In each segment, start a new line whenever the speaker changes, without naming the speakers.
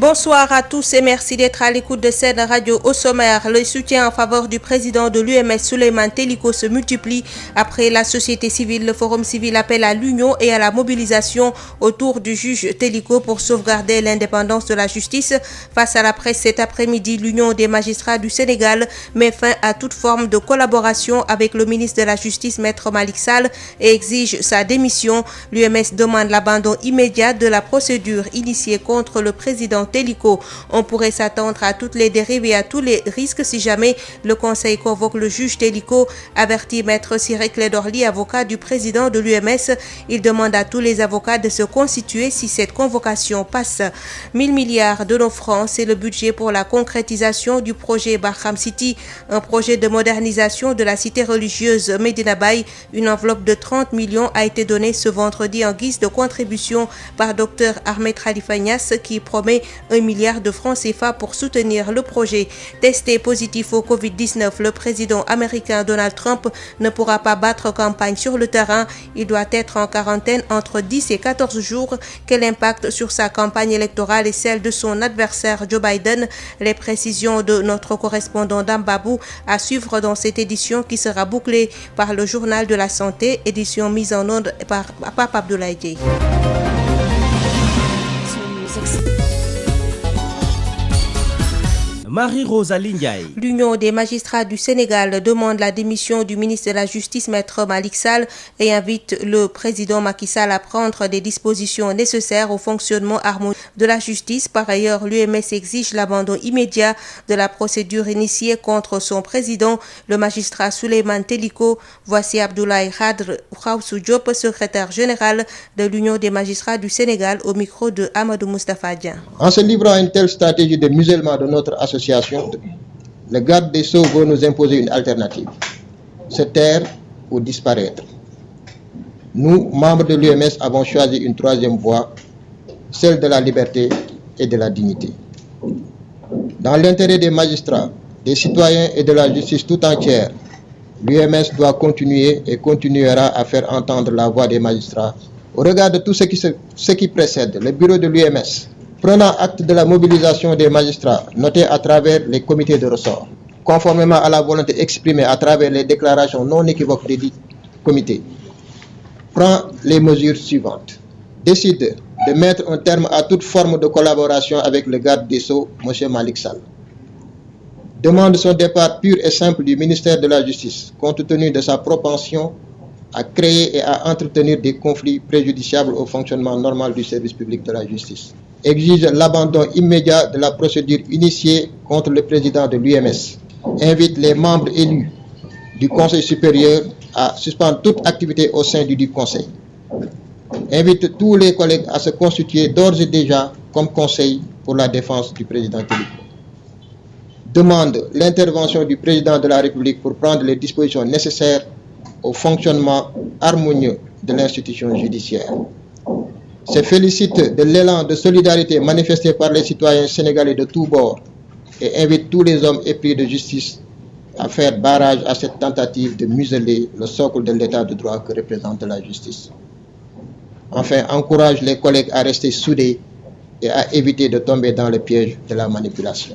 Bonsoir à tous et merci d'être à l'écoute de cette radio. Au sommaire, le soutien en faveur du président de l'UMS Souleymane Teliko se multiplie après la société civile. Le Forum civil appelle à l'union et à la mobilisation autour du juge Teliko pour sauvegarder l'indépendance de la justice. Face à la presse cet après-midi, l'Union des magistrats du Sénégal met fin à toute forme de collaboration avec le ministre de la Justice, Maître Malick Sall, et exige sa démission. L'UMS demande l'abandon immédiat de la procédure initiée contre le président Teliko. On pourrait s'attendre à toutes les dérives et à tous les risques si jamais le Conseil convoque le juge Teliko, avertit Maître Ciré Clédor Ly, avocat du président de l'UMS. Il demande à tous les avocats de se constituer si cette convocation passe. 1000 milliards de nos francs, c'est le budget pour la concrétisation du projet Barham City, un projet de modernisation de la cité religieuse Medina Baye. Une enveloppe de 30 millions a été donnée ce vendredi en guise de contribution par Dr Ahmed Khalifa Niasse, qui promet 1 milliard de francs CFA pour soutenir le projet. Testé positif au Covid-19, le président américain Donald Trump ne pourra pas battre campagne sur le terrain. Il doit être en quarantaine entre 10 et 14 jours. Quel impact sur sa campagne électorale et celle de son adversaire Joe Biden? Les précisions de notre correspondant Dambabou à suivre dans cette édition qui sera bouclée par le journal de la santé, édition mise en onde par Pape Abdoulaye Dieye.
Marie-Rosalie Ndiaye.
L'Union des magistrats du Sénégal demande la démission du ministre de la Justice, Maître Malick Sall, et invite le président Macky Sall à prendre des dispositions nécessaires au fonctionnement harmonieux de la justice. Par ailleurs, l'UMS exige l'abandon immédiat de la procédure initiée contre son président, le magistrat Souleymane Teliko. Voici Abdoulaye Khadr Khawsou Diop, secrétaire général de l'Union des magistrats du Sénégal, au micro de Amadou Moustapha Dieng.
En se livrant à une telle stratégie de musellement de notre association, le garde des Sceaux veut nous imposer une alternative: se taire ou disparaître. Nous, membres de l'UMS, avons choisi une troisième voie, celle de la liberté et de la dignité. Dans l'intérêt des magistrats, des citoyens et de la justice tout entière, l'UMS doit continuer et continuera à faire entendre la voix des magistrats. Au regard de tout ce qui précède, le bureau de l'UMS, prenant acte de la mobilisation des magistrats, notée à travers les comités de ressort, conformément à la volonté exprimée à travers les déclarations non équivoques des dits comités, prend les mesures suivantes. Décide de mettre un terme à toute forme de collaboration avec le garde des Sceaux, M. Malick Sall. Demande son départ pur et simple du ministère de la Justice, compte tenu de sa propension à créer et à entretenir des conflits préjudiciables au fonctionnement normal du service public de la justice. Exige l'abandon immédiat de la procédure initiée contre le président de l'UMS. Invite les membres élus du Conseil supérieur à suspendre toute activité au sein du Conseil. Invite tous les collègues à se constituer d'ores et déjà comme conseil pour la défense du président Teliko. Demande l'intervention du président de la République pour prendre les dispositions nécessaires au fonctionnement harmonieux de l'institution judiciaire. Se félicite de l'élan de solidarité manifesté par les citoyens sénégalais de tous bords et invite tous les hommes épris de justice à faire barrage à cette tentative de museler le socle de l'état de droit que représente la justice. Enfin, encourage les collègues à rester soudés et à éviter de tomber dans le piège de la manipulation.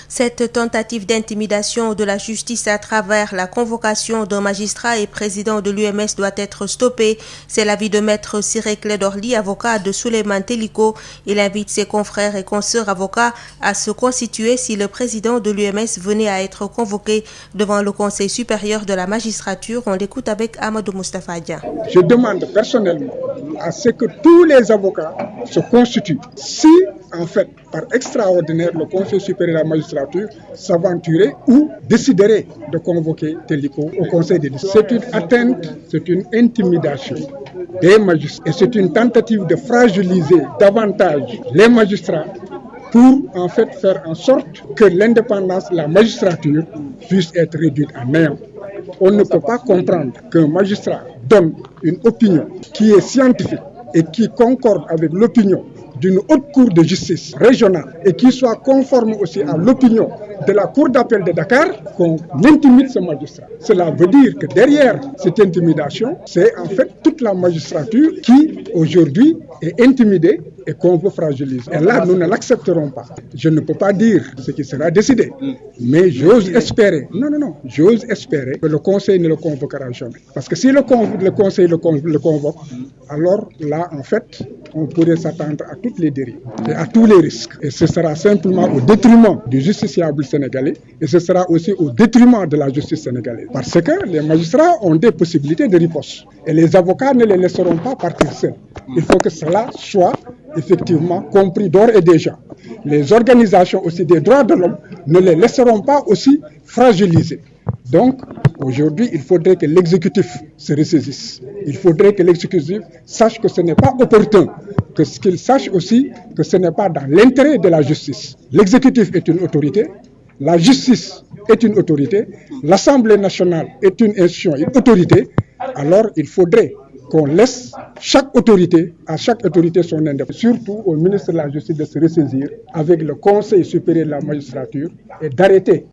Cette tentative d'intimidation de la justice à travers la convocation d'un magistrat et président de l'UMS doit être stoppée. C'est l'avis de Maître Ciré Clédor Ly, avocat de Souleymane Teliko. Il invite ses confrères et consoeurs avocats à se constituer si le président de l'UMS venait à être convoqué devant le Conseil supérieur de la magistrature. On l'écoute avec Amadou Moustapha Dieng.
Je demande personnellement à ce que tous les avocats se constituent. Si, en fait, par extraordinaire, le Conseil supérieur de la magistrature s'aventurait ou déciderait de convoquer Teliko au Conseil des justice. C'est une atteinte, c'est une intimidation des magistrats et c'est une tentative de fragiliser davantage les magistrats pour en fait faire en sorte que l'indépendance de la magistrature puisse être réduite à néant. On ne peut pas comprendre qu'un magistrat donne une opinion qui est scientifique et qui concorde avec l'opinion d'une haute cour de justice régionale et qui soit conforme aussi à l'opinion de la cour d'appel de Dakar, qu'on intimide ce magistrat. Cela veut dire que derrière cette intimidation, c'est en fait toute la magistrature qui aujourd'hui est intimidée et qu'on veut fragiliser. Et là, nous ne l'accepterons pas. Je ne peux pas dire ce qui sera décidé, mais j'ose espérer, j'ose espérer que le Conseil ne le convoquera jamais. Parce que si le Conseil le convoque, alors là, en fait, on pourrait s'attendre à toutes les dérives et à tous les risques. Et ce sera simplement au détriment du justiciable sénégalais et ce sera aussi au détriment de la justice sénégalaise. Parce que les magistrats ont des possibilités de riposte et les avocats ne les laisseront pas partir seuls. Il faut que cela soit effectivement compris d'ores et déjà. Les organisations aussi des droits de l'homme ne les laisseront pas aussi fragiliser. Donc, aujourd'hui, il faudrait que l'exécutif se ressaisisse. Il faudrait que l'exécutif sache que ce n'est pas opportun, qu'il sache aussi que ce n'est pas dans l'intérêt de la justice. L'exécutif est une autorité, la justice est une autorité, l'Assemblée nationale est une institution, une autorité. Alors, il faudrait qu'on laisse à chaque autorité son indépendance, surtout au ministre de la Justice de se ressaisir avec le Conseil supérieur de la magistrature et d'arrêter.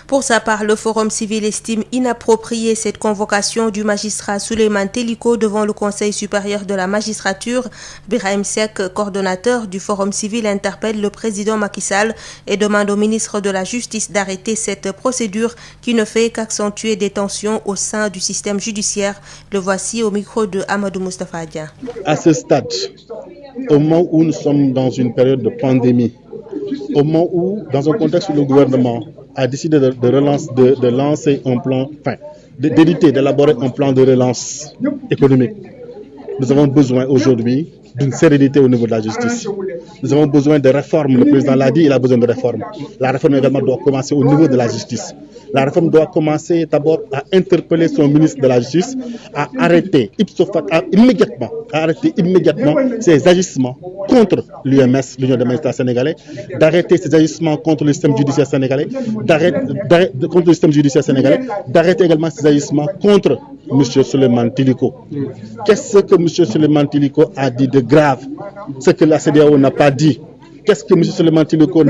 Pour sa part, le Forum civil estime inappropriée cette convocation du magistrat Souleymane Teliko devant le Conseil supérieur de la magistrature. Birahim Seck, coordonnateur du Forum civil, interpelle le président Macky Sall et demande au ministre de la Justice d'arrêter cette procédure qui ne fait qu'accentuer des tensions au sein du système judiciaire. Le voici au micro de Amadou Moustapha Dia.
À ce stade, au moment où nous sommes dans une période de pandémie, au moment où, dans un contexte où le gouvernement a décidé de lancer un plan, d'élaborer un plan de relance économique. Nous avons besoin aujourd'hui d'une sérénité au niveau de la justice. Nous avons besoin de réformes. Le président l'a dit, il a besoin de réformes. La réforme également doit commencer au niveau de la justice. La réforme doit commencer d'abord à interpeller son ministre de la Justice à arrêter immédiatement ses agissements contre l'UMS, l'Union des magistrats sénégalais, d'arrêter ses agissements contre le système judiciaire sénégalais, d'arrêter également ses agissements contre M. Souleymane Teliko. Qu'est-ce que M. Souleymane Teliko a dit de grave? Ce que la CEDEAO n'a pas dit. Qu'est-ce que M. Souleymane Teliko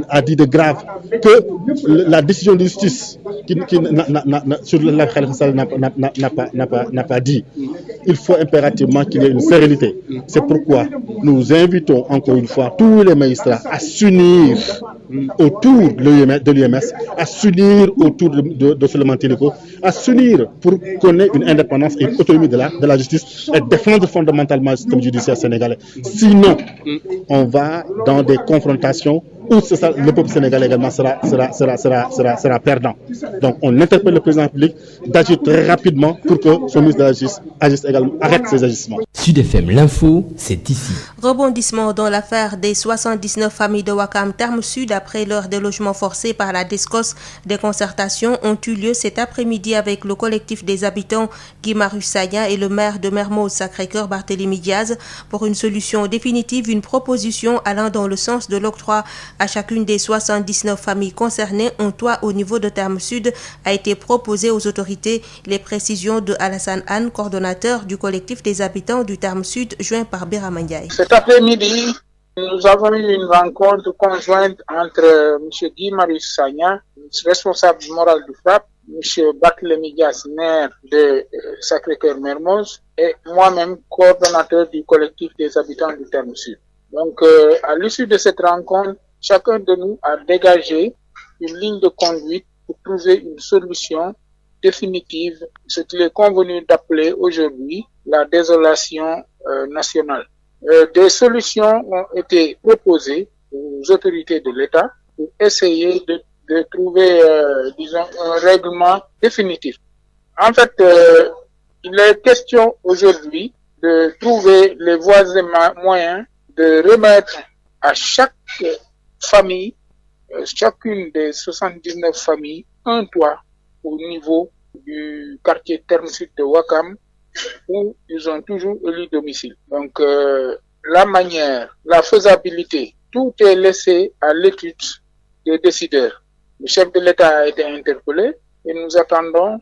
a dit de grave? Que la décision de justice sur la Khalifa Sall n'a pas dit. Il faut impérativement qu'il y ait une sérénité. C'est pourquoi nous invitons encore une fois tous les magistrats à s'unir autour de l'UMS, à s'unir autour de Souleymane Teliko, à s'unir pour qu'on ait une indépendance et une autonomie de la justice et défendre fondamentalement le système judiciaire sénégalais. Sinon, on va dans des confrontations où le peuple sénégalais également sera perdant. Donc on interpelle le président de la République d'agir très rapidement pour que son ministre de la Justice arrête ses agissements.
Sud FM, l'info, c'est ici.
Rebondissement dans l'affaire des 79 familles de Ouakam Terme Sud après leur délogement forcé par la DSCOS. Des concertations ont eu lieu cet après-midi avec le collectif des habitants Guy Marius Sagna et le maire de Mermoz Sacré-Cœur Barthélémy Diaz pour une solution définitive, une proposition allant dans le sens de l'octroi à chacune des 79 familles concernées. Un toit au niveau de Terme Sud a été proposé aux autorités. Les précisions de Alassane Anne, coordonnateur du collectif des habitants du Terme Sud, joint par Birama Ndiaye.
Cet après-midi, nous avons eu une rencontre conjointe entre M. Guy Marius Sagna, responsable moral du FRAPP, M. Barthélémy Diaz, maire de Sacré-Cœur Mermoz, et moi-même, coordonnateur du collectif des habitants du Terme Sud. Donc, à l'issue de cette rencontre, chacun de nous a dégagé une ligne de conduite pour trouver une solution définitive, ce qu'il est convenu d'appeler aujourd'hui la désolation nationale. Des solutions ont été proposées aux autorités de l'État pour essayer de trouver, un règlement définitif. En fait, il est question aujourd'hui de trouver les voies et moyens de remettre à chaque famille, chacune des 79 familles, un toit au niveau du quartier Terme Sud de Ouakam où ils ont toujours élu domicile. Donc, la manière, la faisabilité, tout est laissé à l'étude des décideurs. Le chef de l'État a été interpellé et nous attendons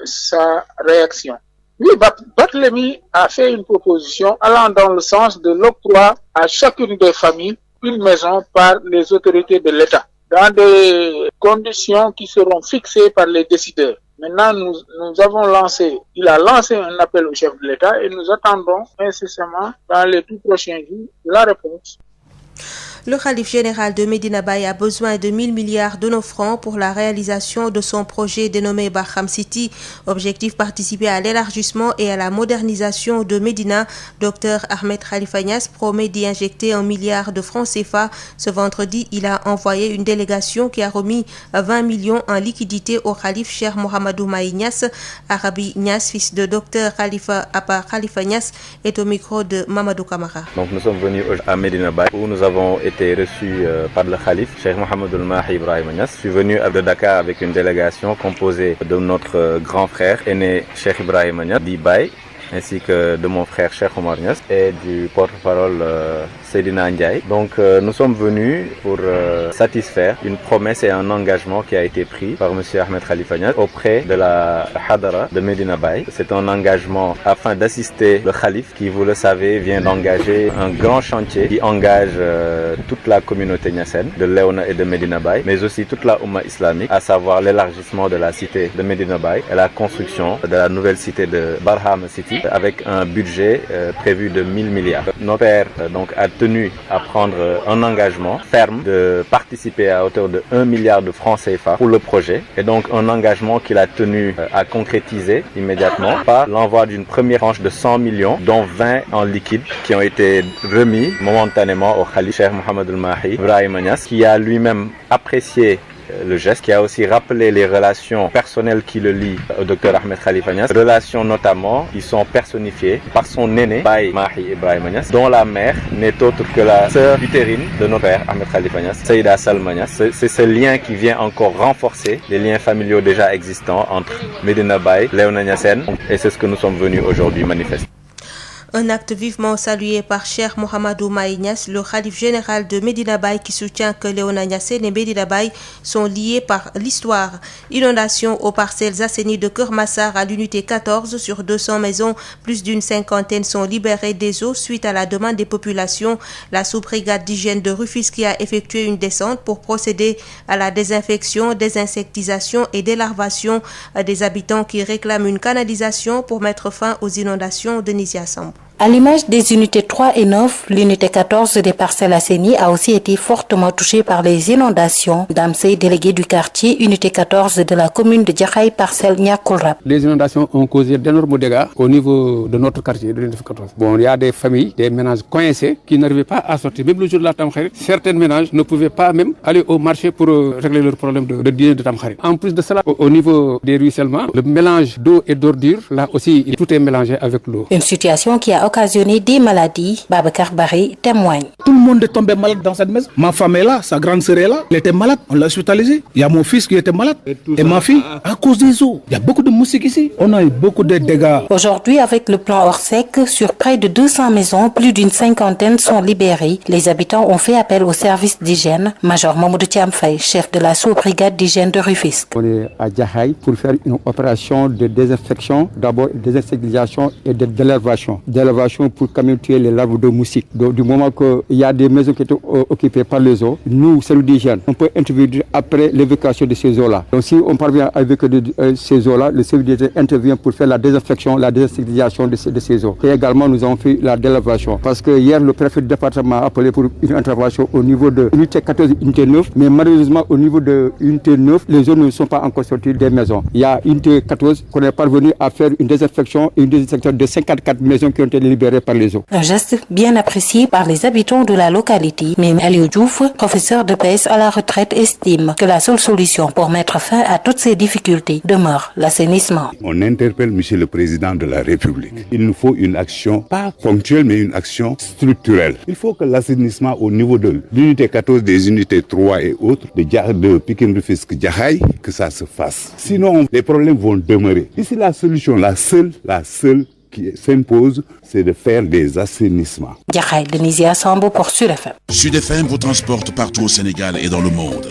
sa réaction. Oui, Barthélémy a fait une proposition allant dans le sens de l'octroi à chacune des familles une maison par les autorités de l'État, dans des conditions qui seront fixées par les décideurs. Maintenant, il a lancé un appel au chef de l'État et nous attendons incessamment dans les tout prochains jours la réponse.
Le khalife général de Medina Baye a besoin de 1000 milliards de nos francs pour la réalisation de son projet dénommé Barham City. Objectif participer à l'élargissement et à la modernisation de Medina. Dr Ahmed Khalifa Niasse promet d'y injecter 1 milliard de francs CFA. Ce vendredi, il a envoyé une délégation qui a remis 20 millions en liquidité au khalife Cheikh Mohamedou Mahi Niasse. Arabi Niasse, fils de Dr Khalifa Abba Khalifa Niasse, est au micro de Mamadou Kamara.
Donc nous sommes venus à Medina Baye où nous avons été reçu par le Khalif, Cheikh Mohamedou Mahi Ibrahim Niasse. Je suis venu de Dakar avec une délégation composée de notre grand frère aîné Cheikh Ibrahim Niasse, dit Baye, ainsi que de mon frère Cheikh Omar Niasse et du porte-parole Seydina Ndiaye. Donc nous sommes venus pour satisfaire une promesse et un engagement qui a été pris par M. Ahmed Khalifa Niasse auprès de la Hadara de Medina Baye. C'est un engagement afin d'assister le Khalif qui, vous le savez, vient d'engager un grand chantier qui engage toute la communauté niassène de Léona et de Medina Baye, mais aussi toute la Oumma islamique, à savoir l'élargissement de la cité de Medina Baye et la construction de la nouvelle cité de Barham City avec un budget prévu de 1000 milliards. Notre père donc a tenu à prendre un engagement ferme de participer à hauteur de 1 milliard de francs CFA pour le projet et donc un engagement qu'il a tenu à concrétiser immédiatement par l'envoi d'une première tranche de 100 millions dont 20 en liquide qui ont été remis momentanément au Khalif Cheikh Mohamedou Mahi Ibrahim Niasse qui a lui-même apprécié le geste, qui a aussi rappelé les relations personnelles qui le lient au Dr Ahmed Khalifa Niasse, relations notamment qui sont personnifiées par son aîné Baye Mahi Ibrahim Niasse, dont la mère n'est autre que la sœur utérine de notre père Ahmed Khalifa Niasse, Seyda Salma Niasse. C'est ce lien qui vient encore renforcer les liens familiaux déjà existants entre Medina Baye, Léona Niassène, et c'est ce que nous sommes venus aujourd'hui manifester.
Un acte vivement salué par Cheikh Mohamedou Mahi Niasse, le khalife général de Medina Baye, qui soutient que Léona Niassène et Medina Baye sont liés par l'histoire. Inondation aux parcelles assainies de Keur Massar à l'unité 14 sur 200 maisons. Plus d'une cinquantaine sont libérées des eaux suite à la demande des populations. La sous-brigade d'hygiène de Rufisque qui a effectué une descente pour procéder à la désinfection, désinsectisation et délarvation des habitants qui réclament une canalisation pour mettre fin aux inondations de Nizia Sambou.
À l'image des unités 3 et 9, l'unité 14 des Parcelles Assainies a aussi été fortement touchée par les inondations. Dame Sey, délégué du quartier unité 14 de la commune de Djakhaï, parcelle Niakoulrap.
Les inondations ont causé d'énormes dégâts au niveau de notre quartier de l'unité 14. Bon, il y a des familles, des ménages coincés qui n'arrivaient pas à sortir. Même le jour de la Tamkharit, certains ménages ne pouvaient pas même aller au marché pour régler leurs problèmes de dîner de Tamkharit. En plus de cela, au niveau des ruissellements, le mélange d'eau et d'ordures, là aussi, tout est mélangé avec l'eau.
Une situation qui a occasionné des maladies. Babacar Barry témoigne.
Tout le monde est tombé malade dans cette maison. Ma femme est là, sa grande sœur est là. Elle était malade, on l'a hospitalisée. Il y a mon fils qui était malade. Et ma fille, à cause des eaux. Il y a beaucoup de moustiques ici. On a eu beaucoup de dégâts.
Aujourd'hui, avec le plan Orsec, sur près de 200 maisons, plus d'une cinquantaine sont libérées. Les habitants ont fait appel au service d'hygiène. Major Mamoudou Thiamfaye, chef de la sous-brigade d'hygiène de Rufisque.
On est à Djakhaï pour faire une opération de désinfection, d'abord désinsectisation et de délarvation. Délarvation pour quand même tuer les larves de moustiques. Donc, du moment qu'il y a des maisons qui étaient occupées par les eaux, nous, service d'hygiène, on peut intervenir après l'évacuation de ces eaux-là. Donc si on parvient avec ces eaux-là, le service d'hygiène intervient pour faire la désinfection, la désinsectisation de ces eaux. Et également, nous avons fait la délarvation. Parce que hier, le préfet du département a appelé pour une intervention au niveau de l'unité 14, unité 9. Mais malheureusement, au niveau de l'unité 9, les eaux ne sont pas encore sorties des maisons. Il y a unité 14 qu'on est parvenu à faire une désinfection et une désinfection de 54 maisons qui ont été libérées par les eaux.
Un geste bien apprécié par les habitants de la localité. Mais Aliou Diouf, professeur de PS à la retraite, estime que la seule solution pour mettre fin à toutes ces difficultés demeure l'assainissement.
On interpelle M. le Président de la République. Il nous faut une action, pas ponctuelle, mais une action structurelle. Il faut que l'assainissement au niveau de l'unité 14, des unités 3 et autres, de Pikine Rufisque Djakhaï, que ça se fasse. Sinon, les problèmes vont demeurer. Ici, la solution, la seule qui s'impose, c'est de faire des assainissements.
Djakhaï, Denisia Sambo pour Sud FM.
Sud FM vous transporte partout au Sénégal et dans le monde.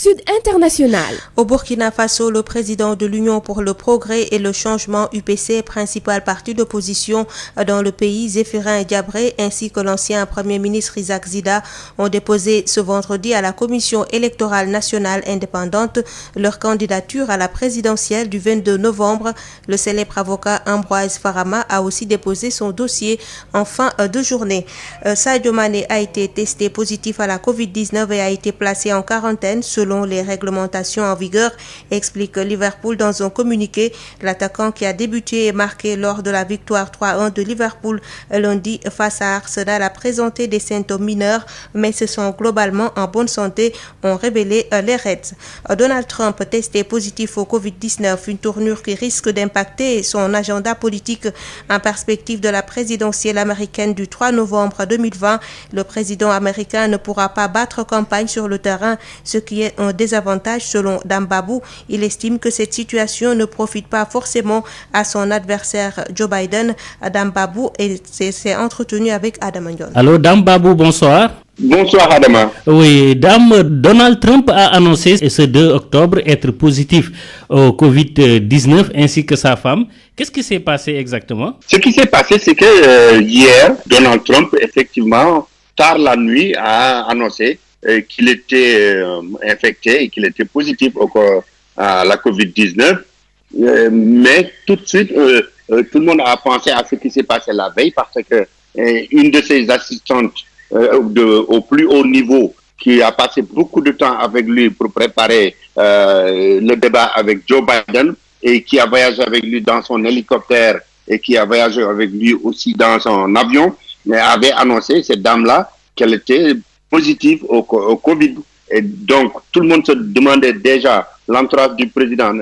Sud International.
Au Burkina Faso, le président de l'Union pour le progrès et le changement UPC, principal parti d'opposition dans le pays, Zéphirin Diabré, ainsi que l'ancien premier ministre Isaac Zida, ont déposé ce vendredi à la Commission électorale nationale indépendante leur candidature à la présidentielle du 22 novembre. Le célèbre avocat Ambroise Farama a aussi déposé son dossier en fin de journée. Sadio Mané a été testé positif à la Covid-19 et a été placé en quarantaine selon les réglementations en vigueur, explique Liverpool dans un communiqué. L'attaquant qui a débuté et marqué lors de la victoire 3-1 de Liverpool lundi face à Arsenal a présenté des symptômes mineurs, mais se sont globalement en bonne santé, ont révélé les Reds. Donald Trump testé positif au Covid-19, une tournure qui risque d'impacter son agenda politique en perspective de la présidentielle américaine du 3 novembre 2020. Le président américain ne pourra pas battre campagne sur le terrain, ce qui est un désavantage selon Dambabou. Il estime que cette situation ne profite pas forcément à son adversaire Joe Biden. Dambabou s'est entretenu avec Adama Ndione.
Allô Dambabou, bonsoir.
Bonsoir Adama.
Oui, Donald Trump a annoncé ce 2 octobre être positif au Covid-19 ainsi que sa femme. Qu'est-ce qui s'est passé exactement?
Ce qui s'est passé, c'est que hier, Donald Trump, effectivement, tard la nuit, a annoncé qu'il était infecté et qu'il était positif à la Covid-19. Mais tout de suite, tout le monde a pensé à ce qui s'est passé la veille parce que une de ses assistantes au plus haut niveau, qui a passé beaucoup de temps avec lui pour préparer le débat avec Joe Biden et qui a voyagé avec lui dans son hélicoptère et qui a voyagé avec lui aussi dans son avion, avait annoncé, cette dame-là, qu'elle était positive au Covid. Et donc, tout le monde se demandait déjà, l'entourage du président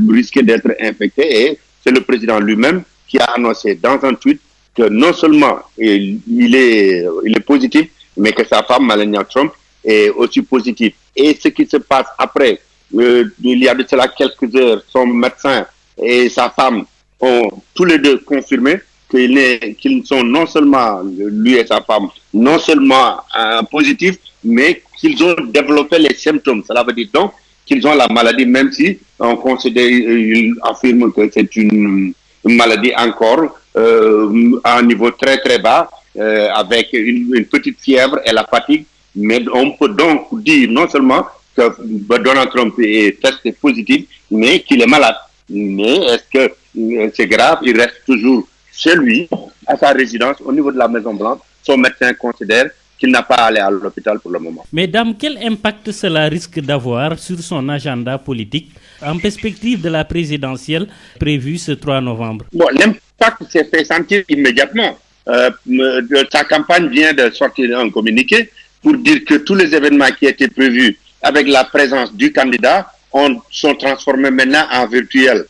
risquait d'être infecté et c'est le président lui-même qui a annoncé dans un tweet que non seulement il est positif, mais que sa femme, Melania Trump, est aussi positive. Et ce qui se passe après, il y a de cela quelques heures, son médecin et sa femme ont tous les deux confirmé qu'ils sont non seulement, lui et sa femme, non seulement positifs, mais qu'ils ont développé les symptômes. Cela veut dire donc qu'ils ont la maladie, même si on considère, ils affirment que c'est une maladie encore à un niveau très très bas, avec une petite fièvre et la fatigue. Mais on peut donc dire non seulement que Donald Trump est testé positif, mais qu'il est malade. Mais est-ce que c'est grave? Il reste toujours chez lui, à sa résidence, au niveau de la Maison Blanche. Son médecin considère qu'il n'a pas à aller à l'hôpital pour le moment.
Mesdames, quel impact cela risque d'avoir sur son agenda politique en perspective de la présidentielle prévue ce 3 novembre?
Bon, l'impact s'est fait sentir immédiatement. Sa campagne vient de sortir un communiqué pour dire que tous les événements qui étaient prévus avec la présence du candidat sont transformés maintenant en virtuel.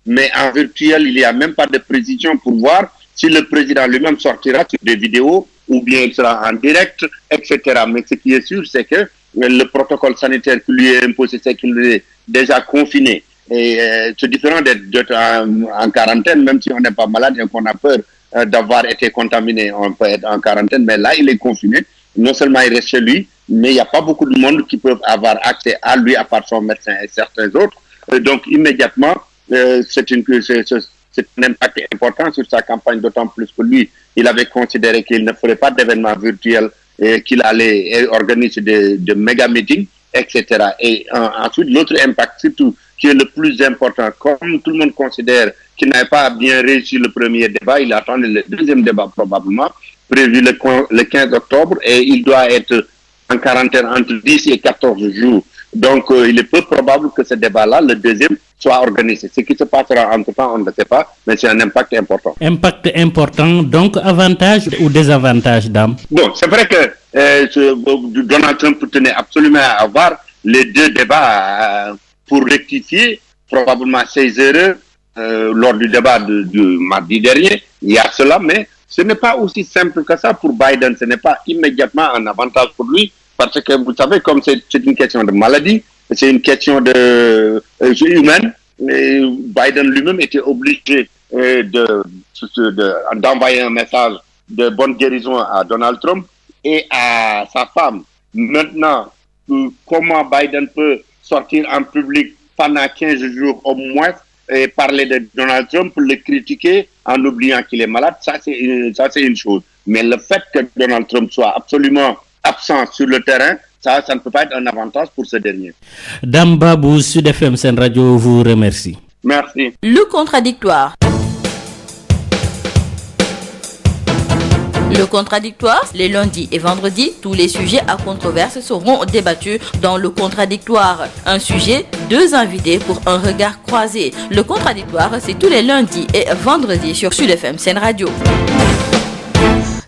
Mais en virtuel, il n'y a même pas de précision pour voir si le président lui-même sortira sur des vidéos ou bien il sera en direct, etc. Mais ce qui est sûr, c'est que le protocole sanitaire qui lui est imposé, c'est qu'il est déjà confiné. Et c'est différent d'être en quarantaine, même si on n'est pas malade et qu'on a peur d'avoir été contaminé, on peut être en quarantaine, mais là, il est confiné. Non seulement il reste chez lui, mais il n'y a pas beaucoup de monde qui peuvent avoir accès à lui, à part son médecin et certains autres. Donc, immédiatement, c'est un impact important sur sa campagne, d'autant plus que lui, il avait considéré qu'il ne ferait pas d'événements virtuels et qu'il allait organiser des méga meetings, etc. Et ensuite, l'autre impact, surtout, qui est le plus important, comme tout le monde considère qu'il n'avait pas bien réussi le premier débat, il attend le deuxième débat probablement, prévu le 15 octobre, et il doit être en quarantaine entre 10 et 14 jours. Donc, il est peu probable que ce débat-là, le deuxième, soit organisé. Ce qui se passera entre-temps, on ne le sait pas, mais c'est un impact important.
Impact important, donc avantage ou désavantage, dame?
Bon, c'est vrai que Donald Trump tenait absolument à avoir les deux débats pour rectifier probablement ses erreurs lors du débat du mardi dernier. Il y a cela, mais ce n'est pas aussi simple que ça pour Biden. Ce n'est pas immédiatement un avantage pour lui, parce que vous savez, comme c'est une question de maladie, c'est une question humaine, et Biden lui-même était obligé d'envoyer un message de bonne guérison à Donald Trump et à sa femme. Maintenant, comment Biden peut sortir en public pendant 15 jours au moins et parler de Donald Trump, le critiquer en oubliant qu'il est malade, ça c'est une chose. Mais le fait que Donald Trump soit absolument absent sur le terrain, ça ne peut pas être un avantage pour ce dernier.
Dame Babou, Sud FM Sen Radio vous remercie.
Merci.
Le contradictoire. Le contradictoire, les lundis et vendredis, tous les sujets à controverse seront débattus dans le contradictoire. Un sujet, deux invités pour un regard croisé. Le contradictoire, c'est tous les lundis et vendredis sur Sud FM Sen Radio.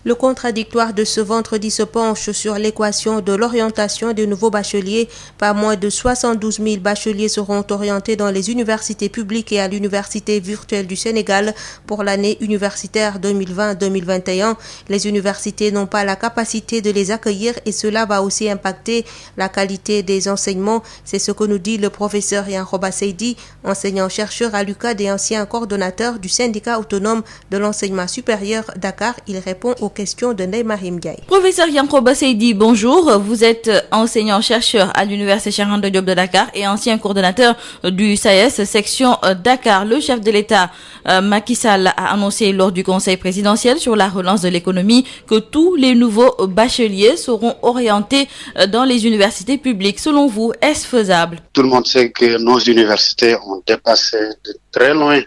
Le contradictoire de ce vendredi se penche sur l'équation de l'orientation des nouveaux bacheliers. Pas moins de 72 000 bacheliers seront orientés dans les universités publiques et à l'Université virtuelle du Sénégal pour l'année universitaire 2020-2021. Les universités n'ont pas la capacité de les accueillir et cela va aussi impacter la qualité des enseignements. C'est ce que nous dit le professeur Yankoba Seydi, enseignant-chercheur à l'UCAD et ancien coordonnateur du syndicat autonome de l'enseignement supérieur Dakar. Il répond aux questions de Ndeye Marim Ndiaye.
Professeur Yankoba Seydi, bonjour. Vous êtes enseignant-chercheur à l'Université Cheikh Anta Diop de Dakar et ancien coordonnateur du SAES section Dakar. Le chef de l'État, Macky Sall, a annoncé lors du Conseil présidentiel sur la relance de l'économie que tous les nouveaux bacheliers seront orientés dans les universités publiques. Selon vous, est-ce faisable?
Tout le monde sait que nos universités ont dépassé de très loin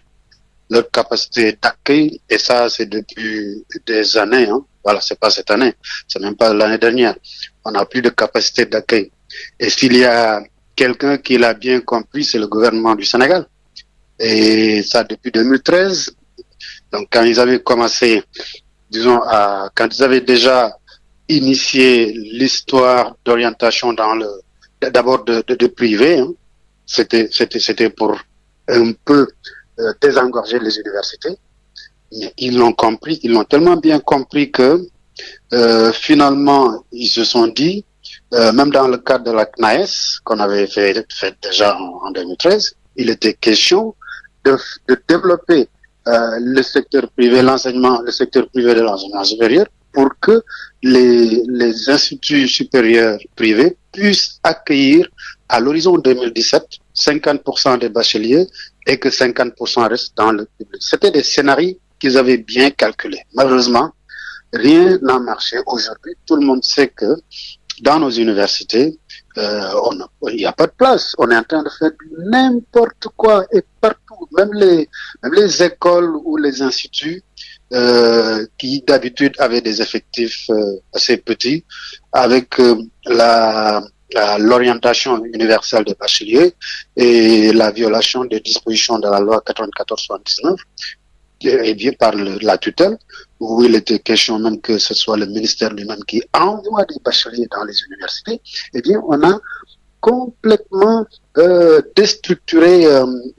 leur capacité d'accueil, et ça c'est depuis des années, hein. Voilà, c'est pas cette année, c'est même pas l'année dernière. On n'a plus de capacité d'accueil. Et s'il y a quelqu'un qui l'a bien compris, c'est le gouvernement du Sénégal. Et ça depuis 2013. Donc quand ils avaient commencé, disons, quand ils avaient déjà initié l'histoire d'orientation d'abord de privé, hein, c'était pour un peu désengorger les universités, mais ils l'ont compris, ils l'ont tellement bien compris que finalement ils se sont dit, même dans le cadre de la CNAES qu'on avait fait déjà en 2013, il était question de développer le secteur privé, le secteur privé de l'enseignement supérieur, pour que les instituts supérieurs privés puissent accueillir à l'horizon 2017 50% des bacheliers et que 50% restent dans le public. C'était des scénarios qu'ils avaient bien calculés. Malheureusement, rien n'a marché. Aujourd'hui, tout le monde sait que dans nos universités, il n'y a pas de place. On est en train de faire n'importe quoi et partout, même les écoles ou les instituts qui d'habitude avaient des effectifs assez petits, avec l'orientation universelle des bacheliers et la violation des dispositions de la loi 94/79 et bien par la tutelle, où il était question même que ce soit le ministère lui-même qui envoie des bacheliers dans les universités, eh bien on a complètement déstructuré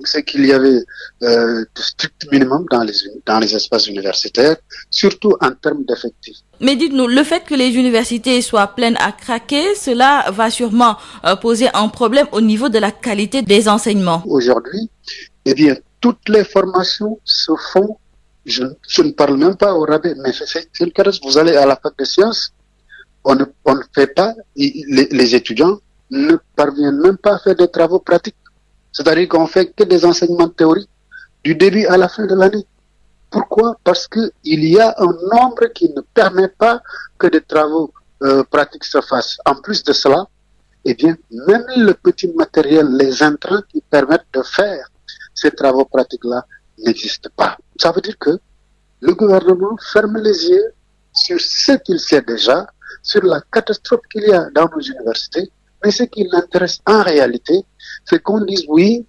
ce qu'il y avait de strict minimum dans les espaces universitaires, surtout en termes d'effectifs.
Mais dites-nous, le fait que les universités soient pleines à craquer, cela va sûrement poser un problème au niveau de la qualité des enseignements.
Aujourd'hui, eh bien, toutes les formations se font, je ne parle même pas au rabais, mais c'est une caresse. Vous allez à la fac de sciences, on ne fait pas, les étudiants ne parviennent même pas à faire des travaux pratiques. C'est-à-dire qu'on fait que des enseignements théoriques du début à la fin de l'année. Pourquoi? Parce que il y a un nombre qui ne permet pas que des travaux pratiques se fassent. En plus de cela, eh bien, même le petit matériel, les intrants qui permettent de faire ces travaux pratiques-là n'existent pas. Ça veut dire que le gouvernement ferme les yeux sur ce qu'il sait déjà, sur la catastrophe qu'il y a dans nos universités, mais ce qui l'intéresse en réalité, c'est qu'on dise oui,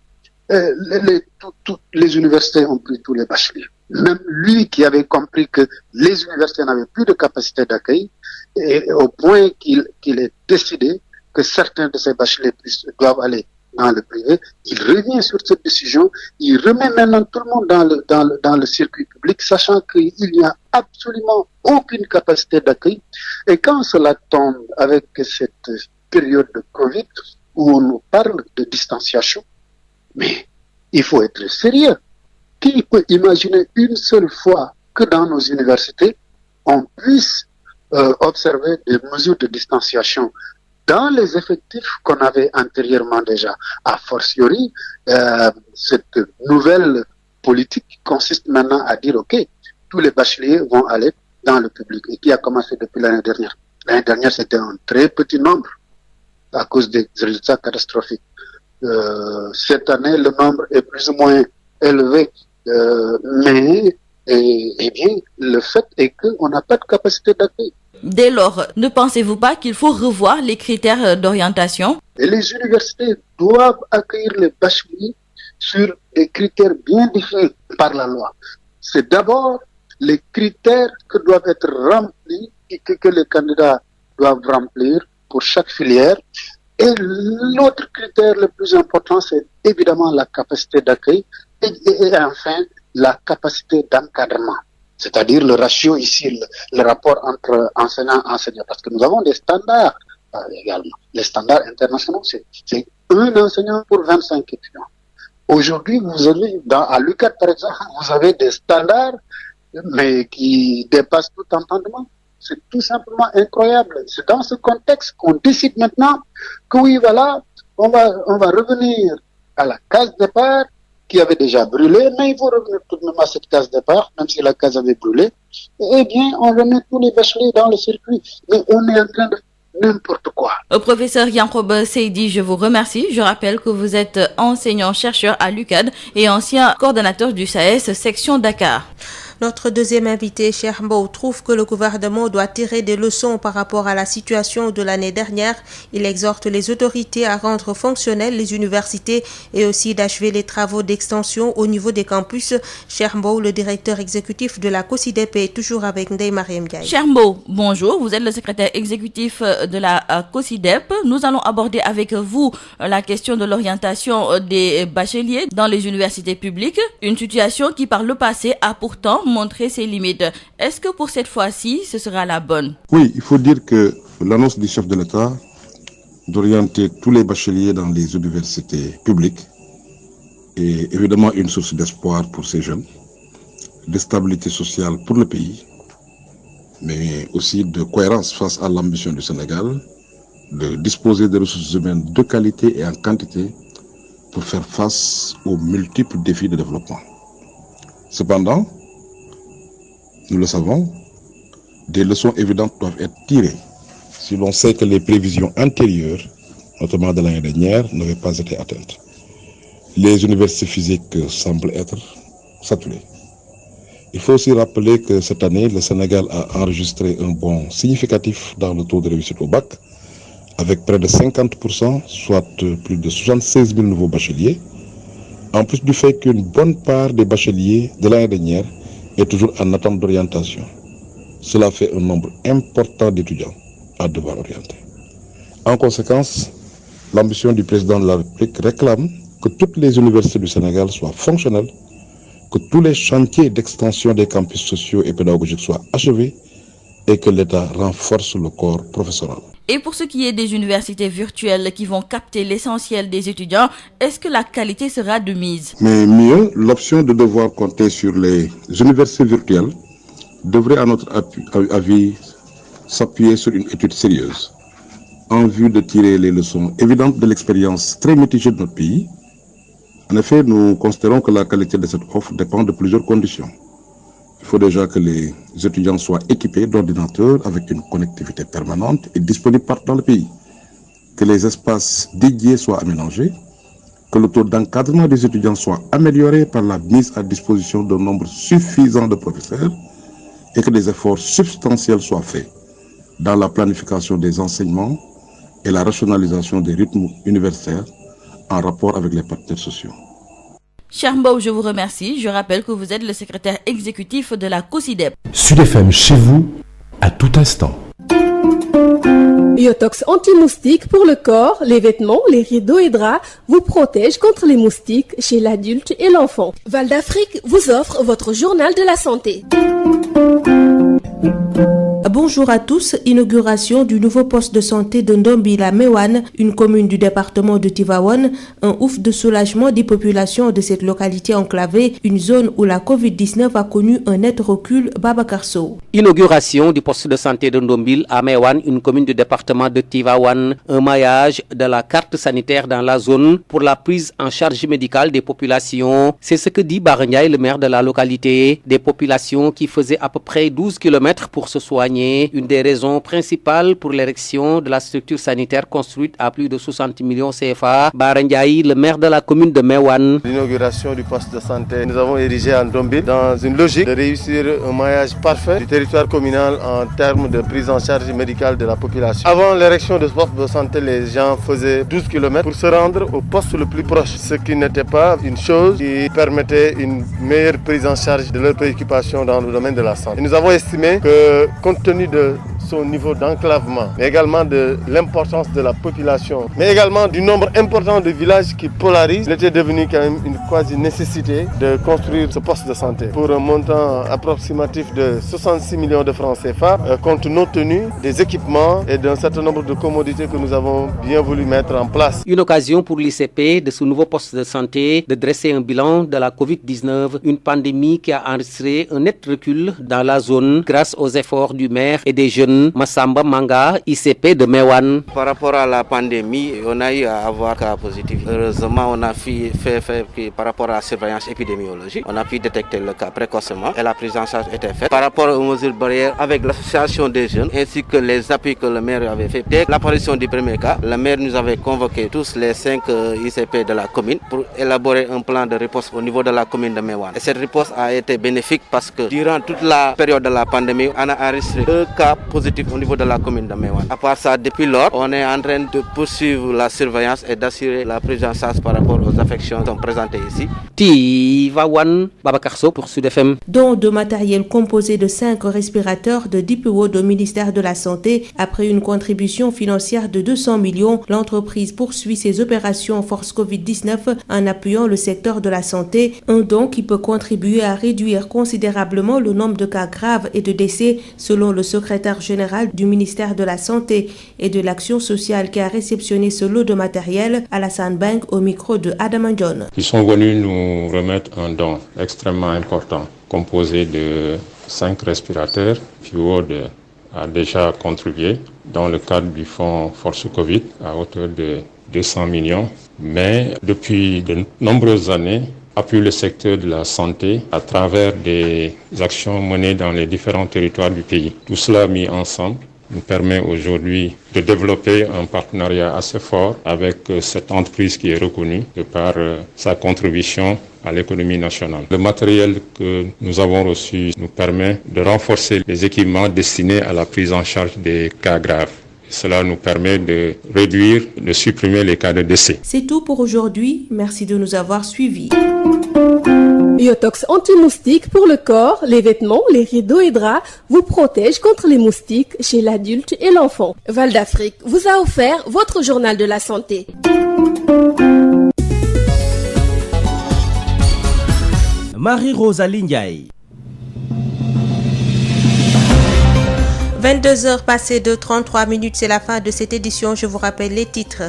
les universités ont pris tous les bacheliers. Même lui qui avait compris que les universités n'avaient plus de capacité d'accueil, et au point qu'il ait décidé que certains de ces bacheliers doivent aller dans le privé, il revient sur cette décision, il remet maintenant tout le monde dans le circuit public, sachant qu'il n'y a absolument aucune capacité d'accueil. Et quand cela tombe avec cette période de Covid, où on nous parle de distanciation, mais il faut être sérieux. Qui peut imaginer une seule fois que dans nos universités, on puisse observer des mesures de distanciation dans les effectifs qu'on avait antérieurement déjà. A fortiori, cette nouvelle politique consiste maintenant à dire, OK, tous les bacheliers vont aller dans le public, et qui a commencé depuis l'année dernière. L'année dernière, c'était un très petit nombre à cause des résultats catastrophiques. Cette année, le nombre est plus ou moins élevé, mais bien, le fait est qu'on n'a pas de capacité d'accueil.
Dès lors, ne pensez-vous pas qu'il faut revoir les critères d'orientation?
Et les universités doivent accueillir les bacheliers sur des critères bien définis par la loi. C'est d'abord les critères que doivent être remplis et que les candidats doivent remplir pour chaque filière. Et l'autre critère le plus important, c'est évidemment la capacité d'accueil et enfin la capacité d'encadrement. C'est-à-dire le ratio ici, le rapport entre enseignants et enseignants. Parce que nous avons des standards également. Les standards internationaux, c'est un enseignant pour 25 étudiants. Aujourd'hui, vous avez, à l'UQAD par exemple, vous avez des standards, mais qui dépassent tout entendement. C'est tout simplement incroyable. C'est dans ce contexte qu'on décide maintenant que oui, voilà, on va revenir à la case départ qui avait déjà brûlé, mais il faut revenir tout de même à cette case départ, même si la case avait brûlé. Eh bien, on remet tous les bacheliers dans le circuit. Mais on est en train de n'importe quoi.
Professeur Yankhoba Seydi, je vous remercie. Je rappelle que vous êtes enseignant-chercheur à l'UQAD et ancien coordonnateur du SAES section Dakar.
Notre deuxième invité, Cheikh Mbow, trouve que le gouvernement doit tirer des leçons par rapport à la situation de l'année dernière. Il exhorte les autorités à rendre fonctionnelles les universités et aussi d'achever les travaux d'extension au niveau des campus. Cheikh Mbow, le directeur exécutif de la COSIDEP, est toujours avec Ndeye Mariam Ndiaye.
Cheikh Mbow, bonjour. Vous êtes le secrétaire exécutif de la COSIDEP. Nous allons aborder avec vous la question de l'orientation des bacheliers dans les universités publiques. Une situation qui, par le passé, a pourtant montrer ses limites. Est-ce que pour cette fois-ci, ce sera la bonne?
Oui, il faut dire que l'annonce du chef de l'État d'orienter tous les bacheliers dans les universités publiques est évidemment une source d'espoir pour ces jeunes, de stabilité sociale pour le pays, mais aussi de cohérence face à l'ambition du Sénégal de disposer de ressources humaines de qualité et en quantité pour faire face aux multiples défis de développement. Cependant, nous le savons, des leçons évidentes doivent être tirées si l'on sait que les prévisions antérieures, notamment de l'année dernière, n'avaient pas été atteintes. Les universités physiques semblent être saturées. Il faut aussi rappeler que cette année, le Sénégal a enregistré un bond significatif dans le taux de réussite au bac, avec près de 50%, soit plus de 76 000 nouveaux bacheliers, en plus du fait qu'une bonne part des bacheliers de l'année dernière est toujours en attente d'orientation. Cela fait un nombre important d'étudiants à devoir orienter. En conséquence, l'ambition du président de la République réclame que toutes les universités du Sénégal soient fonctionnelles, que tous les chantiers d'extension des campus sociaux et pédagogiques soient achevés et que l'État renforce le corps professoral.
Et pour ce qui est des universités virtuelles qui vont capter l'essentiel des étudiants, est-ce que la qualité sera de mise?
Mais mieux, l'option de devoir compter sur les universités virtuelles devrait à notre avis s'appuyer sur une étude sérieuse en vue de tirer les leçons évidentes de l'expérience très mitigée de notre pays. En effet, nous considérons que la qualité de cette offre dépend de plusieurs conditions. Il faut déjà que les étudiants soient équipés d'ordinateurs avec une connectivité permanente et disponible partout dans le pays, que les espaces dédiés soient aménagés, que le taux d'encadrement des étudiants soit amélioré par la mise à disposition d'un nombre suffisant de professeurs et que des efforts substantiels soient faits dans la planification des enseignements et la rationalisation des rythmes universitaires en rapport avec les partenaires sociaux.
Cheikh Mbow, je vous remercie. Je rappelle que vous êtes le secrétaire exécutif de la COSIDEP.
Sud FM chez vous, à tout instant.
Yotox anti-moustique pour le corps, les vêtements, les rideaux et draps vous protège contre les moustiques chez l'adulte et l'enfant. Val d'Afrique vous offre votre journal de la santé.
Bonjour à tous. Inauguration du nouveau poste de santé de Ndombil à Meouane, une commune du département de Tivaouane. Un ouf de soulagement des populations de cette localité enclavée, une zone où la Covid-19 a connu un net recul. Babacar Sow.
Inauguration du poste de santé de Ndombil à Meouane, une commune du département de Tivaouane. Un maillage de la carte sanitaire dans la zone pour la prise en charge médicale des populations. C'est ce que dit Barniaï, le maire de la localité. Des populations qui faisaient à peu près 12 km pour se soigner. Une des raisons principales pour l'érection de la structure sanitaire construite à plus de 60 millions CFA. Barniaï, le maire de la commune de Meouane.
L'inauguration du poste de santé, nous avons érigé à Ndombil dans une logique de réussir un maillage parfait du territoire communal en termes de prise en charge médicale de la population. Avant l'érection de ce poste de santé, les gens faisaient 12 km pour se rendre au poste le plus proche, ce qui n'était pas une chose qui permettait une meilleure prise en charge de leurs préoccupations dans le domaine de la santé. Et nous avons estimé que, compte tenu de son niveau d'enclavement, mais également de l'importance de la population, mais également du nombre important de villages qui polarisent, il était devenu quand même une quasi-nécessité de construire ce poste de santé pour un montant approximatif de 66 millions de francs CFA, compte tenu des équipements et d'un certain nombre de commodités que nous avons bien voulu mettre en place.
Une occasion pour l'ICP de ce nouveau poste de santé de dresser un bilan de la Covid-19, une pandémie qui a enregistré un net recul dans la zone grâce aux efforts du maire et des jeunes. Massamba Manga, ICP de Meouane.
Par rapport à la pandémie, on a eu à avoir cas positif. Heureusement, on a fait par rapport à la surveillance épidémiologique, on a pu détecter le cas précocement et la prise en charge était faite. Par rapport aux mesures barrières, avec l'association des jeunes ainsi que les appuis que le maire avait fait, dès l'apparition du premier cas, le maire nous avait convoqué tous les 5 ICP de la commune pour élaborer un plan de riposte au niveau de la commune de Meouane. Et cette riposte a été bénéfique parce que durant toute la période de la pandémie, on a enregistré 2 cas positifs au niveau de la commune de Meouane. À part ça, depuis lors, on est en train de poursuivre la surveillance et d'assurer la prise en charge par rapport aux affections qui sont présentées ici.
Tivaouane, Babacar Sow pour Sud FM.
Don de matériel composé de 5 respirateurs de Dipuod au ministère de la Santé. Après une contribution financière de 200 millions, l'entreprise poursuit ses opérations force Covid-19 en appuyant le secteur de la santé. Un don qui peut contribuer à réduire considérablement le nombre de cas graves et de décès, selon le secrétaire général du ministère de la Santé et de l'Action sociale qui a réceptionné ce lot de matériel. Alassane Bang au micro de Adam John.
Ils sont venus nous remettre un don extrêmement important composé de 5 respirateurs. Dipuod a déjà contribué dans le cadre du fonds Force Covid à hauteur de 200 millions. Mais depuis de nombreuses années, appuie le secteur de la santé à travers des actions menées dans les différents territoires du pays. Tout cela mis ensemble nous permet aujourd'hui de développer un partenariat assez fort avec cette entreprise qui est reconnue de par sa contribution à l'économie nationale. Le matériel que nous avons reçu nous permet de renforcer les équipements destinés à la prise en charge des cas graves. Cela nous permet de réduire, de supprimer les cas de décès.
C'est tout pour aujourd'hui. Merci de nous avoir suivis.
Biotox anti-moustique pour le corps, les vêtements, les rideaux et draps vous protège contre les moustiques chez l'adulte et l'enfant. Val d'Afrique vous a offert votre journal de la santé.
Marie-Rosalie Ndiaye.
22h passées de 33 minutes, c'est la fin de cette édition. Je vous rappelle les titres.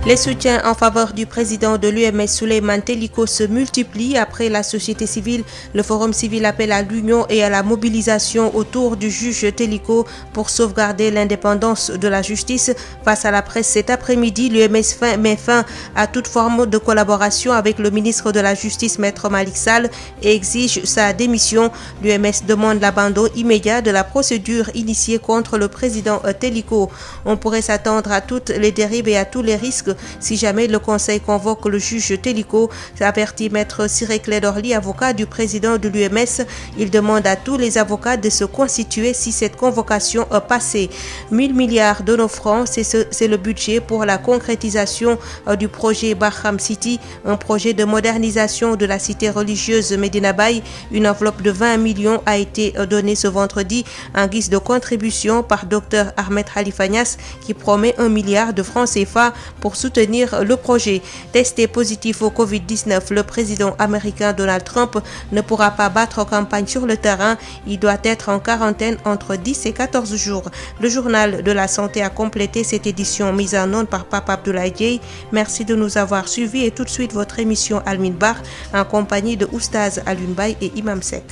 Les soutiens en faveur du président de l'UMS Souleymane Teliko se multiplient après la société civile. Le Forum civil appelle à l'union et à la mobilisation autour du juge Teliko pour sauvegarder l'indépendance de la justice. Face à la presse cet après-midi, l'UMS met fin à toute forme de collaboration avec le ministre de la Justice, Maître Malick Sall, et exige sa démission. L'UMS demande l'abandon immédiat de la procédure initiée contre le président Teliko. On pourrait s'attendre à toutes les dérives et à tous les risques si jamais le Conseil convoque le juge Teliko, avertit Maître Ciré Clédor Ly, avocat du président de l'UMS. Il demande à tous les avocats de se constituer si cette convocation est passée. 1000 milliards de nos francs, c'est le budget pour la concrétisation du projet Barham City, un projet de modernisation de la cité religieuse Medina Baye. Une enveloppe de 20 millions a été donnée ce vendredi en guise de contribution solution par Dr Ahmed Khalifa Niasse qui promet 1 milliard de francs CFA pour soutenir le projet. Testé positif au Covid-19, le président américain Donald Trump ne pourra pas battre campagne sur le terrain. Il doit être en quarantaine entre 10 et 14 jours. Le journal de la santé a complété cette édition mise en onde par Papa Abdoulaye Dieye. Merci de nous avoir suivis et tout de suite votre émission Almine Bar en compagnie de Oustaz Alioune Baye et Imam Seck.